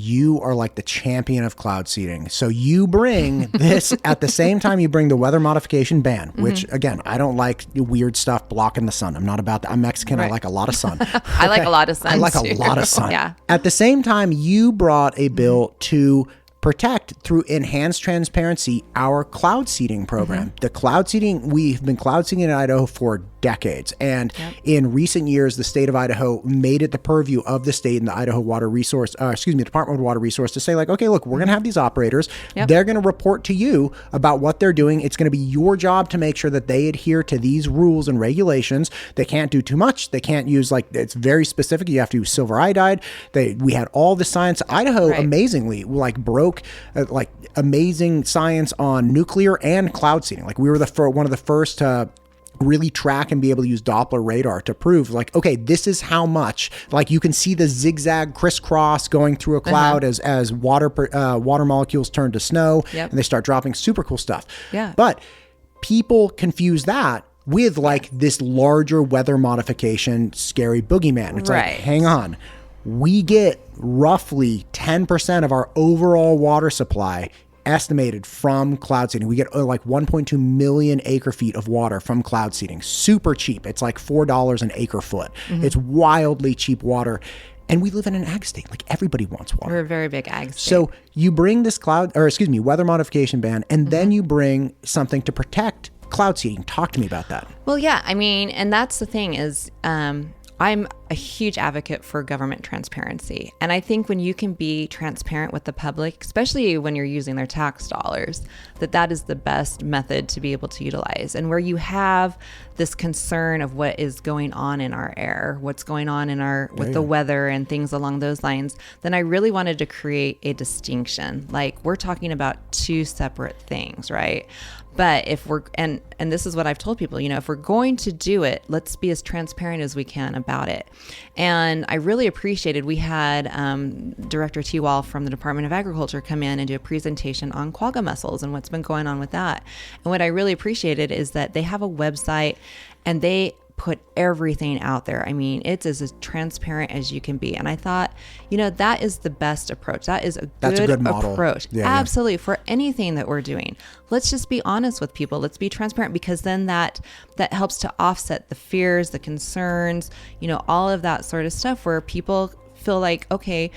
you are like the champion of cloud seeding. So you bring this at the same time you bring the weather modification ban, which again, I don't like weird stuff blocking the sun. I'm not about that. I'm Mexican. Right. I like a lot of sun. I like a lot of sun. I like too. a lot of sun. Yeah. At the same time, you brought a bill to protect through enhanced transparency our cloud seeding program. The cloud seeding, we've been cloud seeding in Idaho for decades. And in recent years, the state of Idaho made it the purview of the state and the Idaho Water Resource, Department of Water Resource to say like, okay, look, we're going to have these operators. They're going to report to you about what they're doing. It's going to be your job to make sure that they adhere to these rules and regulations. They can't do too much. They can't use it's very specific. You have to use silver iodide. We had all the science. Idaho amazingly broke amazing science on nuclear and cloud seeding. We were one of the first to really track and be able to use Doppler radar to prove okay, this is how much, you can see the zigzag crisscross going through a cloud as water molecules turn to snow and they start dropping. Super cool stuff. But people confuse that with this larger weather modification, scary boogeyman. It's hang on. We get roughly 10% of our overall water supply estimated from cloud seeding. We get 1.2 million acre feet of water from cloud seeding. Super cheap. It's $4 an acre foot. It's wildly cheap water. And we live in an ag state. Everybody wants water. We're a very big ag state. So you bring this weather modification ban, and then you bring something to protect cloud seeding. Talk to me about that. Well, yeah. I mean, and that's the thing is, I'm a huge advocate for government transparency. And I think when you can be transparent with the public, especially when you're using their tax dollars, that is the best method to be able to utilize. And where you have this concern of what is going on in our air, what's going on with the weather and things along those lines, then I really wanted to create a distinction. We're talking about two separate things, right? But if we're, and this is what I've told people, if we're going to do it, let's be as transparent as we can about it. And I really appreciated, we had Director T. Wall from the Department of Agriculture come in and do a presentation on quagga mussels and what's been going on with that. And what I really appreciated is that they have a website and they put everything out there. I mean, it's as transparent as you can be. And I thought, that is the best approach. That's a good model. Approach. Yeah, absolutely. For anything that we're doing, let's just be honest with people. Let's be transparent, because then that helps to offset the fears, the concerns, all of that sort of stuff where people feel like, okay,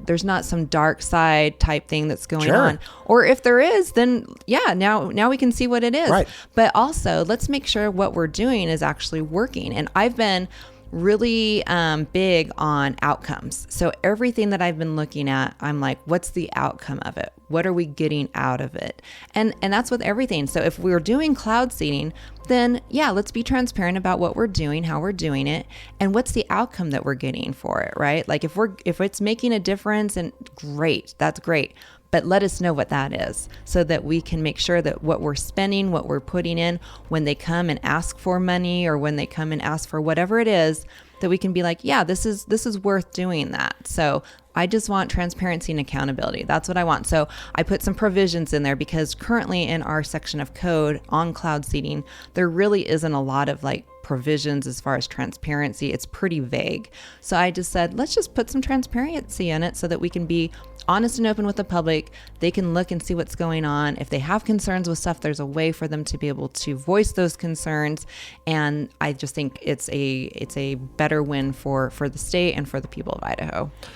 there's not some dark side type thing that's going on. Or if there is, then now we can see what it is. Right. But also, let's make sure what we're doing is actually working. And I've been really big on outcomes. So everything that I've been looking at, I'm like, what's the outcome of it? What are we getting out of it? And that's with everything. So if we're doing cloud seeding, then let's be transparent about what we're doing, how we're doing it, and what's the outcome that we're getting for it, right? If it's making a difference, and great, that's great. But let us know what that is so that we can make sure that what we're spending, what we're putting in, when they come and ask for money or when they come and ask for whatever it is, that we can be like, this is worth doing that. So I just want transparency and accountability. That's what I want. So I put some provisions in there because currently in our section of code on cloud seeding, there really isn't a lot of provisions as far as transparency. It's pretty vague. So I just said, let's just put some transparency in it so that we can be honest and open with the public. They can look and see what's going on. If they have concerns with stuff, there's a way for them to be able to voice those concerns. And I just think it's a better win for the state and for the people of Idaho.